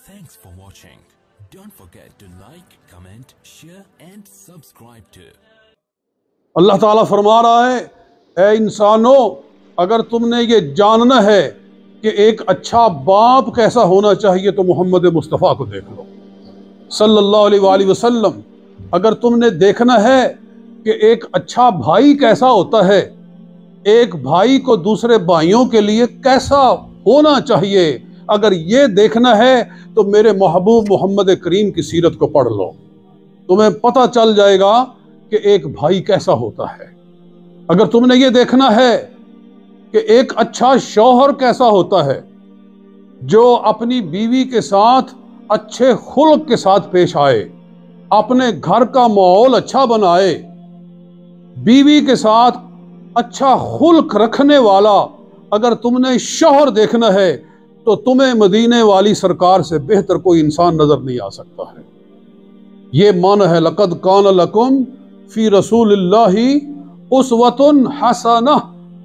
Thanks for watching. Don't forget to like, comment, share and subscribe to. अल्लाह ताला फरमा रहा है, ए इंसानों, अगर तुमने ये जानना है कि एक अच्छा बाप कैसा होना चाहिए तो मोहम्मद मुस्तफ़ा को देख लो सल्लल्लाहु अलैहि वसल्लम। अगर तुमने देखना है कि एक अच्छा भाई कैसा होता है, एक भाई को दूसरे भाइयों के लिए कैसा होना चाहिए, अगर ये देखना है तो मेरे महबूब मोहम्मद करीम की सीरत को पढ़ लो, तुम्हें पता चल जाएगा कि एक भाई कैसा होता है। अगर तुमने ये देखना है कि एक अच्छा शौहर कैसा होता है, जो अपनी बीवी के साथ अच्छे खुल्क के साथ पेश आए, अपने घर का माहौल अच्छा बनाए, बीवी के साथ अच्छा खुल्क रखने वाला, अगर तुमने शौहर देखना है तो तुम्हें मदीने वाली सरकार से बेहतर कोई इंसान नजर नहीं आ सकता है। ये मान है लक़द कान लकुम फी रसूलिल्लाहि उस्वतुन हसना,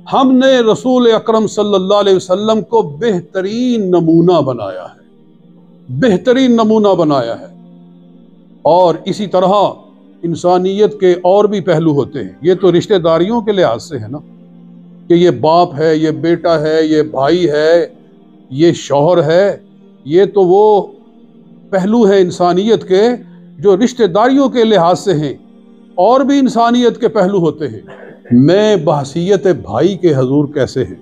हमने रसूल अकरम सल्लल्लाहु अलैहि वसल्लम को बेहतरीन नमूना बनाया है, बेहतरीन नमूना बनाया है। और इसी तरह इंसानियत के और भी पहलू होते हैं। ये तो रिश्तेदारियों के लिहाज से है ना, कि ये बाप है, ये बेटा है, ये भाई है, ये शौहर है, ये तो वो पहलू है इंसानियत के जो रिश्तेदारियों के लिहाज से हैं। और भी इंसानियत के पहलू होते हैं। मैं बहसीयत भाई के हजूर कैसे हैं,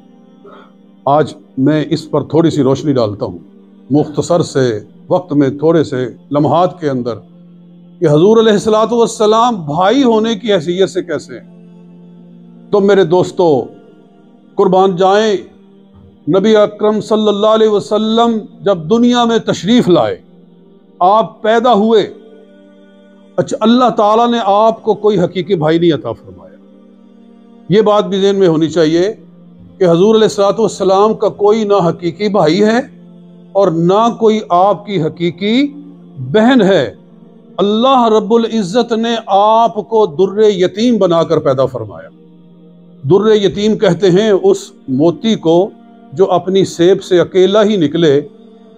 आज मैं इस पर थोड़ी सी रोशनी डालता हूँ मुख्तसर से वक्त में, थोड़े से लम्हात के अंदर, कि हजूर अलैहिस्सलातु वस्सलाम भाई होने की हैसियत से कैसे हैं। तो मेरे दोस्तों, कुर्बान जाएं, नबी अकरम सल्लल्लाहु अलैहि वसल्लम जब दुनिया में तशरीफ लाए, आप पैदा हुए, अच्छा अल्लाह ताला ने आपको कोई हकीकी भाई नहीं अता फरमाया। ये बात भी ज़हन में होनी चाहिए कि हजूर अलैहिस्सलातु वस्सलाम का कोई ना हकीकी भाई है और ना कोई आपकी हकीकी बहन है। अल्लाह रब्बुल इज़्ज़त ने आपको दुर्रे यतीम बनाकर पैदा फरमाया। दुर्रे यतीम कहते हैं उस मोती को जो अपनी सेब से अकेला ही निकले,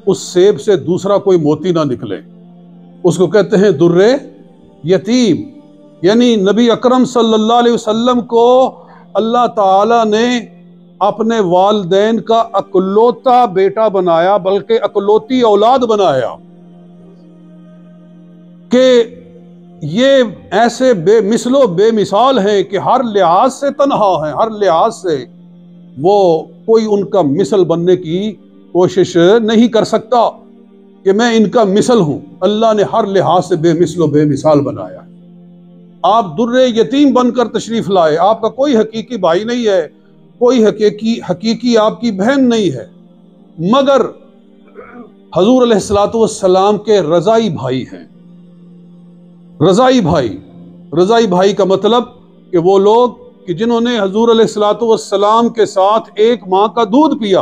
उस सेब से दूसरा कोई मोती ना निकले, उसको कहते हैं दुर्रे यतीम। यानी नबी अकरम सल्लल्लाहु अलैहि वसल्लम को अल्लाह ताला ने अपने वालिदैन का अकलौता बेटा बनाया, बल्कि अकलौती औलाद बनाया, कि ये ऐसे बेमिसलो बेमिसाल हैं कि हर लिहाज से तन्हा हैं, हर लिहाज से वो कोई उनका मिसल बनने की कोशिश नहीं कर सकता कि मैं इनका मिसल हूं। अल्लाह ने हर लिहाज से बेमिसलो बेमिसाल बनाया। आप दुर्रे यतीम बनकर तशरीफ लाए, आपका कोई हकीकी भाई नहीं है, कोई हकीकी आपकी बहन नहीं है, मगर हजूर अलैहिस्सलातु वस्सलाम के रज़ाई भाई हैं। रज़ाई भाई, रज़ाई भाई का मतलब कि वो लोग कि जिन्होंने हजूर अलैहिस्सलातु वस्सलाम के साथ एक माँ का दूध पिया,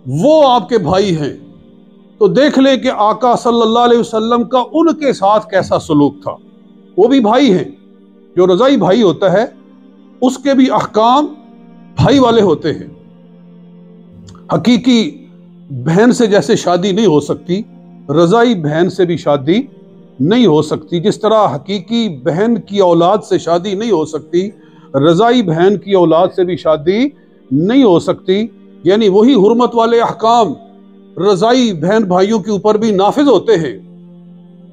वो आपके भाई हैं। तो देख ले कि आका सल्लल्लाहु अलैहि वसल्लम का उनके साथ कैसा सलूक था। वो भी भाई हैं। जो रज़ाई भाई होता है उसके भी अहकाम भाई वाले होते हैं। हकीकी बहन से जैसे शादी नहीं हो सकती, रज़ाई बहन से भी शादी नहीं हो सकती। जिस तरह हकीकी बहन की औलाद से शादी नहीं हो सकती, रज़ाई बहन की औलाद से भी शादी नहीं हो सकती। यानी वही हुर्मत वाले अहकाम रज़ाई बहन भाइयों के ऊपर भी नाफिज होते हैं।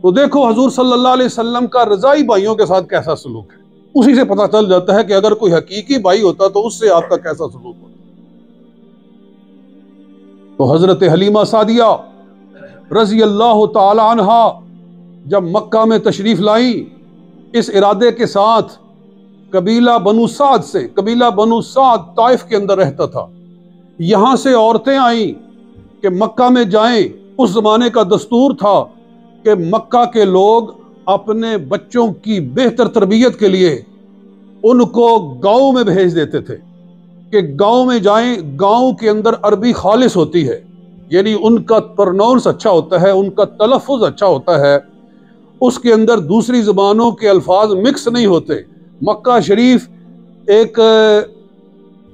तो देखो हजूर सल्लल्लाहु अलैहि वसल्लम का रज़ाई भाइयों के साथ कैसा सलूक है, उसी से पता चल जाता है कि अगर कोई हकीकी भाई होता तो उससे आपका कैसा सलूक होता। तो हजरत हलीमा सादिया रज़ी अल्लाह ताला अन्हा जब मक्का में तशरीफ लाई, इस इरादे के साथ कबीला बनु साद से, कबीला बनु साद ताइफ के अंदर रहता था, यहां से औरतें आई कि मक्का में जाएं। उस जमाने का दस्तूर था कि मक्का के लोग अपने बच्चों की बेहतर तरबियत के लिए उनको गांव में भेज देते थे कि गांव में जाएं। गांव के अंदर अरबी खालिस होती है, यानी उनका प्रोनाउंस अच्छा होता है, उनका तलफ़ुज़ अच्छा होता है, उसके अंदर दूसरी ज़बानों के अल्फाज मिक्स नहीं होते। मक्का शरीफ एक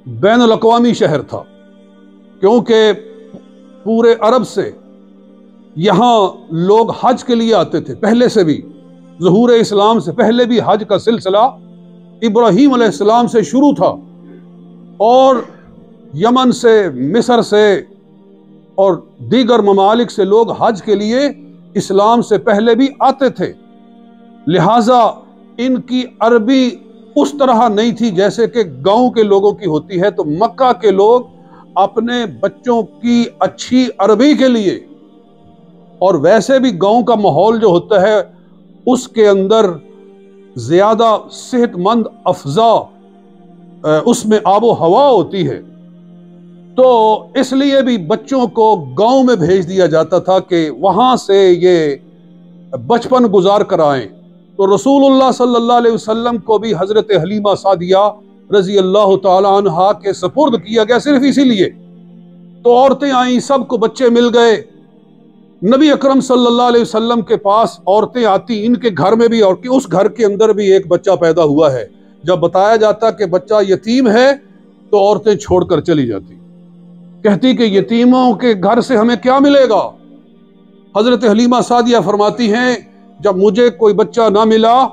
बैनुल अक़वामी शहर था, क्योंकि पूरे अरब से यहाँ लोग हज के लिए आते थे, पहले से भी, ज़हूर इस्लाम से पहले भी हज का सिलसिला इब्राहीम अलैहिस्सलाम से शुरू था, और यमन से, मिस्र से और दीगर ममालिक से लोग हज के लिए इस्लाम से पहले भी आते थे। लिहाजा इनकी अरबी उस तरह नहीं थी जैसे कि गांव के लोगों की होती है। तो मक्का के लोग अपने बच्चों की अच्छी अरबी के लिए, और वैसे भी गांव का माहौल जो होता है उसके अंदर ज्यादा सेहतमंद अफजा उसमें आबो हवा होती है, तो इसलिए भी बच्चों को गांव में भेज दिया जाता था कि वहां से ये बचपन गुजार कर आएं। तो रसूलुल्लाह सल्लल्लाहु अलैहि वसल्लम को भी हजरत हलीमा सादिया रजी अल्लाह तआला अन्हा के सपुर्द किया गया सिर्फ इसीलिए। तो औरतें आई, सबको बच्चे मिल गए। नबी अकरम सल्लल्लाहु अलैहि वसल्लम के पास औरतें आती, इनके घर में भी, और उस घर के अंदर भी एक बच्चा पैदा हुआ है। जब बताया जाता कि बच्चा यतीम है तो औरतें छोड़कर चली जाती, कहती कि यतीमों के घर से हमें क्या मिलेगा। हजरत हलीमा सादिया फरमाती हैं, जब मुझे कोई बच्चा ना मिला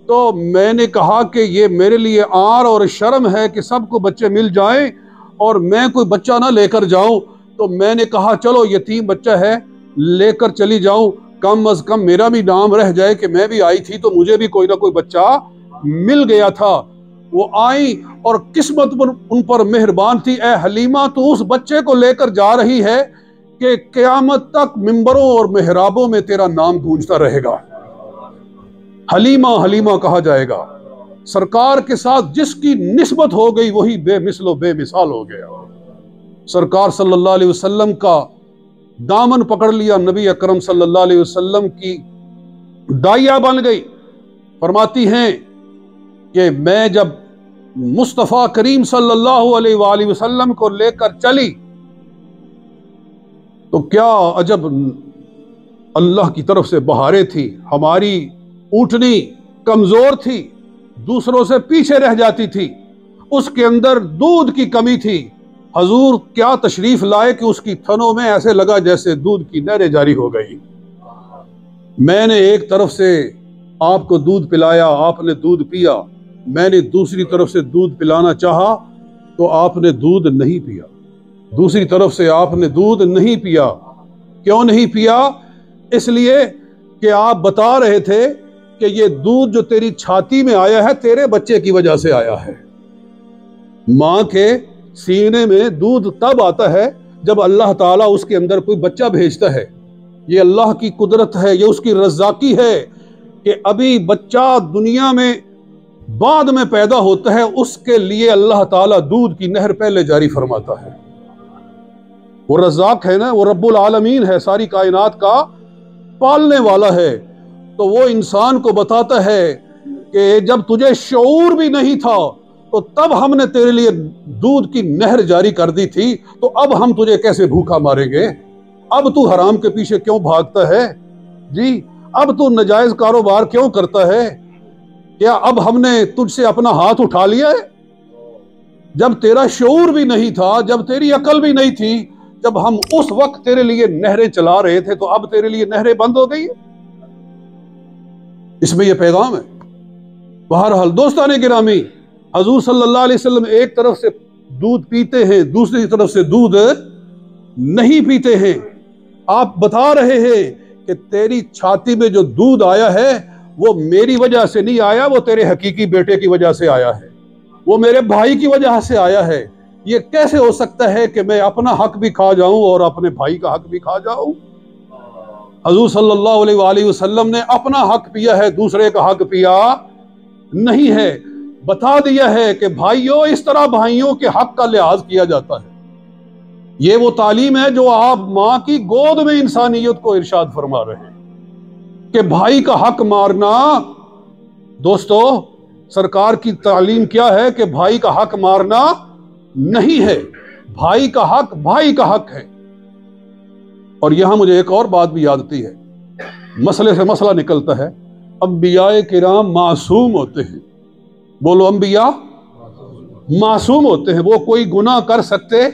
तो मैंने कहा कि ये मेरे लिए आर और शर्म है कि सबको बच्चे मिल जाएं और मैं कोई बच्चा ना लेकर जाऊं। तो मैंने कहा चलो यतीम बच्चा है लेकर चली जाऊं, कम अज कम मेरा भी नाम रह जाए कि मैं भी आई थी तो मुझे भी कोई ना कोई बच्चा मिल गया था। वो आई और किस्मत उन पर मेहरबान थी। ए हलीमा, तो उस बच्चे को लेकर जा रही है कि क़यामत तक मिंबरों और मेहराबों में तेरा नाम गूंजता रहेगा, हलीमा हलीमा कहा जाएगा। सरकार के साथ जिसकी निस्बत हो गई वही बेमिसलो बेमिसाल हो गया। सरकार सल्लल्लाहु अलैहि वसल्लम का दामन पकड़ लिया, नबी अकरम सल्लल्लाहु अलैहि वसल्लम की दाइया बन गई। फरमाती हैं कि मैं जब मुस्तफ़ा करीम सल्लल्लाहु अलैहि वसल्लम को लेकर चली तो क्या अजब अल्लाह की तरफ से बहारें थी। हमारी ऊँटनी कमजोर थी, दूसरों से पीछे रह जाती थी, उसके अंदर दूध की कमी थी। हजूर क्या तशरीफ लाए कि उसकी थनों में ऐसे लगा जैसे दूध की नहरें जारी हो गई। मैंने एक तरफ से आपको दूध पिलाया, आपने दूध पिया, मैंने दूसरी तरफ से दूध पिलाना चाहा तो आपने दूध नहीं पिया, दूसरी तरफ से आपने दूध नहीं पिया। क्यों नहीं पिया? इसलिए कि आप बता रहे थे कि ये दूध जो तेरी छाती में आया है तेरे बच्चे की वजह से आया है। मां के सीने में दूध तब आता है जब अल्लाह ताला उसके अंदर कोई बच्चा भेजता है। ये अल्लाह की कुदरत है, ये उसकी रज़ाकी है कि अभी बच्चा दुनिया में बाद में पैदा होता है, उसके लिए अल्लाह ताला दूध की नहर पहले जारी फरमाता है। वो रज़ाक है ना, वो रब्बुल आलमीन है, सारी कायनात का पालने वाला है। तो वो इंसान को बताता है कि जब तुझे शऊर भी नहीं था तो तब हमने तेरे लिए दूध की नहर जारी कर दी थी, तो अब हम तुझे कैसे भूखा मारेंगे? अब तू हराम के पीछे क्यों भागता है जी? अब तू नाजायज कारोबार क्यों करता है? क्या अब हमने तुझसे अपना हाथ उठा लिया है? जब तेरा शऊर भी नहीं था, जब तेरी अकल भी नहीं थी, जब हम उस वक्त तेरे लिए नहरें चला रहे थे, तो अब तेरे लिए नहरें बंद हो गई है। इसमें यह पैगाम है। बहरहाल दोस्ताने गिरामी, हजूर सल्लल्लाहु अलैहि वसल्लम एक तरफ से दूध पीते हैं, दूसरी तरफ से दूध नहीं पीते हैं। आप बता रहे हैं कि तेरी छाती में जो दूध आया है वो मेरी वजह से नहीं आया, वो तेरे हकीकी बेटे की वजह से आया है, वो मेरे भाई की वजह से आया है। ये कैसे हो सकता है कि मैं अपना हक भी खा जाऊं और अपने भाई का हक भी खा जाऊं? हजूर सल्लल्लाहु अलैहि वसल्लम ने अपना हक पिया है, दूसरे का हक पिया नहीं है। बता दिया है कि भाइयों, इस तरह भाइयों के हक का लिहाज किया जाता है। ये वो तालीम है जो आप मां की गोद में इंसानियत को इरशाद फरमा रहे हैं कि भाई का हक मारना। दोस्तों, सरकार की तालीम क्या है कि भाई का हक मारना नहीं है, भाई का हक भाई का हक है। और यहां मुझे एक और बात भी याद आती है, मसले से मसला निकलता है। अंबियाए किराम मासूम होते हैं। बोलो, अंबिया मासूम होते हैं, वो कोई गुनाह कर सकते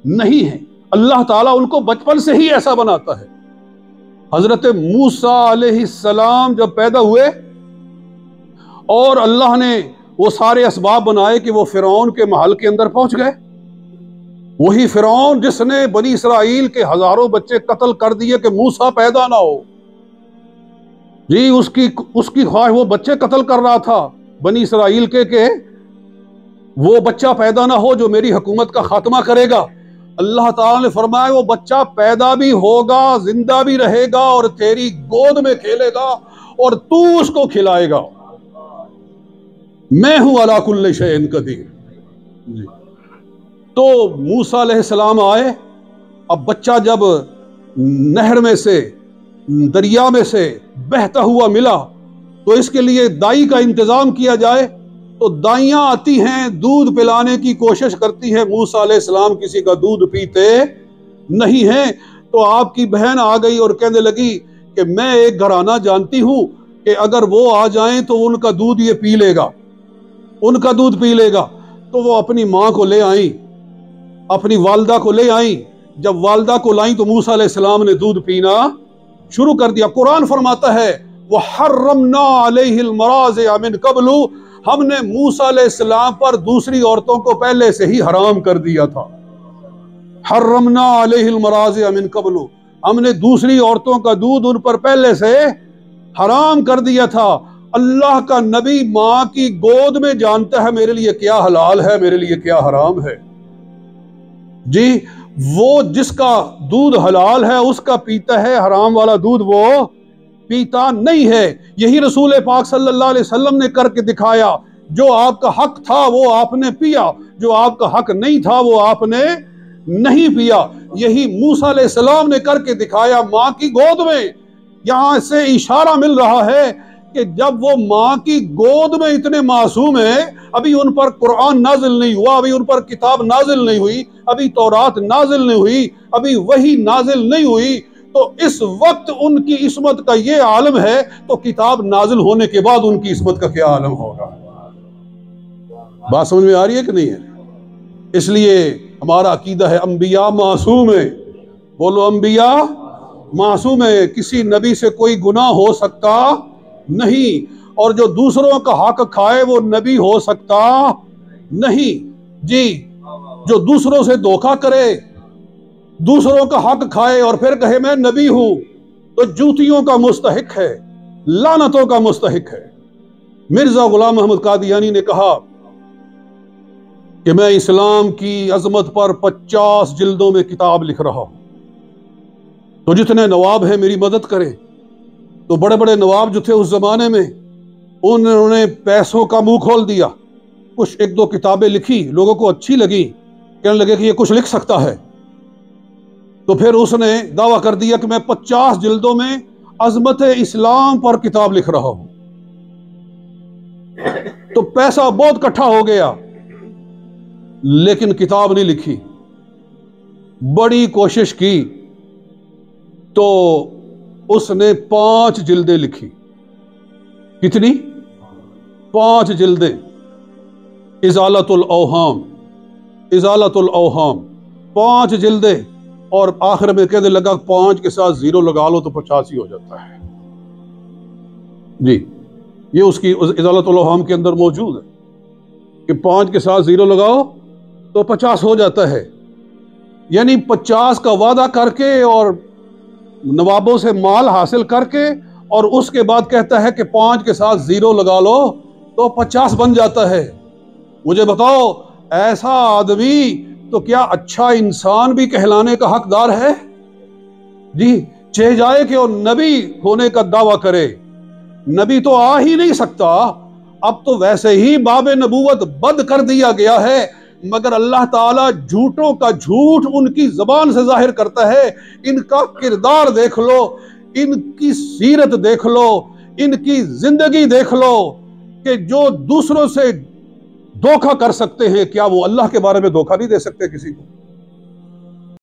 नहीं है। अल्लाह ताला उनको बचपन से ही ऐसा बनाता है। हजरत मूसा अलैहिस्सलाम जब पैदा हुए और अल्लाह ने वो सारे असबाब बनाए कि वो फिरौन के महल के अंदर पहुंच गए, वही फिरौन जिसने बनी इसराइल के हजारों बच्चे कत्ल कर दिए कि मूसा पैदा ना हो। जी, उसकी ख्वाहिश, वो बच्चे कत्ल कर रहा था बनी इसराइल के वो बच्चा पैदा ना हो जो मेरी हुकूमत का खात्मा करेगा। अल्लाह ताला ने फरमाया वो बच्चा पैदा भी होगा, जिंदा भी रहेगा और तेरी गोद में खेलेगा और तू उसको खिलाएगा। मैं हूं अला कुल्लि शैइन कदीर। जी, तो मूसा अलैहिस्सलाम आए। अब बच्चा जब नहर में से, दरिया में से बहता हुआ मिला तो इसके लिए दाई का इंतजाम किया जाए। तो दाइयां आती हैं, दूध पिलाने की कोशिश करती हैं। मूसा अलैहिस्सलाम किसी का दूध पीते नहीं हैं। तो आपकी बहन आ गई और कहने लगी कि मैं एक घराना जानती हूं कि अगर वो आ जाएं तो उनका दूध ये पी लेगा, उनका दूध पी लेगा। तो वो अपनी माँ को ले आई, अपनी वालदा को ले आई। जब वालदा को लाई तो मूसा अलैहिस्सलाम ने दूध पीना शुरू कर दिया। कुरान फरमाता है वह हर्रमना अलैहिल मराज़िअ मिन क़ब्लु, हमने मूसा अलैहिस्सलाम पर दूसरी औरतों को पहले से ही हराम कर दिया था। हर्रमना अलैहिल मराज़िअ मिन क़ब्लु, हमने दूसरी औरतों का दूध उन पर पहले से हराम कर दिया था। अल्लाह का नबी माँ की गोद में जानता है मेरे लिए क्या हलाल है, मेरे लिए क्या हराम है। जी, वो जिसका दूध हलाल है उसका पीता है, हराम वाला दूध वो पीता नहीं है। यही रसूल पाक सल्लल्लाहु अलैहि वसल्लम ने करके दिखाया। जो आपका हक था वो आपने पिया, जो आपका हक नहीं था वो आपने नहीं पिया। यही मूसा अलैहिस्सलाम ने करके दिखाया माँ की गोद में। यहां से इशारा मिल रहा है कि जब वो माँ की गोद में इतने मासूम हैं, अभी उन पर कुरान नाजिल नहीं हुआ, अभी उन पर किताब नाजिल नहीं हुई, अभी तौरात नाजिल नहीं हुई, अभी वही नाजिल नहीं हुई, तो इस वक्त उनकी इस्मत का ये आलम है, तो किताब नाजिल होने के बाद उनकी इस्मत का क्या आलम होगा। बात समझ में आ रही है कि नहीं है? इसलिए हमारा अकीदा है अंबिया मासूम है। बोलो अंबिया मासूम है, किसी नबी से कोई गुनाह हो सकता नहीं, और जो दूसरों का हक खाए वो नबी हो सकता नहीं। जी, जो दूसरों से धोखा करे, दूसरों का हक खाए और फिर कहे मैं नबी हूं, तो जूतियों का मुस्तहिक है, लानतों का मुस्तहिक है। मिर्जा गुलाम अहमद कादियानी ने कहा कि मैं इस्लाम की अजमत पर 50 जिल्दों में किताब लिख रहा हूं, तो जितने नवाब हैं मेरी मदद करें। तो बड़े बड़े नवाब जो थे उस जमाने में, उन्होंने पैसों का मुंह खोल दिया। कुछ एक दो किताबें लिखी, लोगों को अच्छी लगी, कहने लगे कि ये कुछ लिख सकता है। तो फिर उसने दावा कर दिया कि मैं 50 जिल्दों में अजमत इस्लाम पर किताब लिख रहा हूं। तो पैसा बहुत इकट्ठा हो गया, लेकिन किताब नहीं लिखी। बड़ी कोशिश की तो उसने 5 जिल्दें लिखी। कितनी? 5 जिल्दें। इजालतुल औहाम, इजालतुल औहाम, 5 जिल्दें। और आखिर में कहने लगा 5 के साथ 0 लगा लो तो 85 हो जाता है। जी, ये उसकी इजालतुल औहाम के अंदर मौजूद है कि 5 के साथ 0 लगाओ तो 50 हो जाता है। यानी 50 का वादा करके और नवाबों से माल हासिल करके और उसके बाद कहता है कि 5 के साथ 0 लगा लो तो 50 बन जाता है। मुझे बताओ, ऐसा आदमी तो क्या अच्छा इंसान भी कहलाने का हकदार है? जी, चाहे जाए कि वो नबी होने का दावा करे, नबी तो आ ही नहीं सकता। अब तो वैसे ही बाबे नबूवत बद कर दिया गया है, मगर अल्लाह ताला झूठों का झूठ उनकी जबान से जाहिर करता है। इनका किरदार देख लो, इनकी सीरत देख लो, इनकी जिंदगी देख लो कि जो दूसरों से धोखा कर सकते हैं, क्या वो अल्लाह के बारे में धोखा नहीं दे सकते किसी को?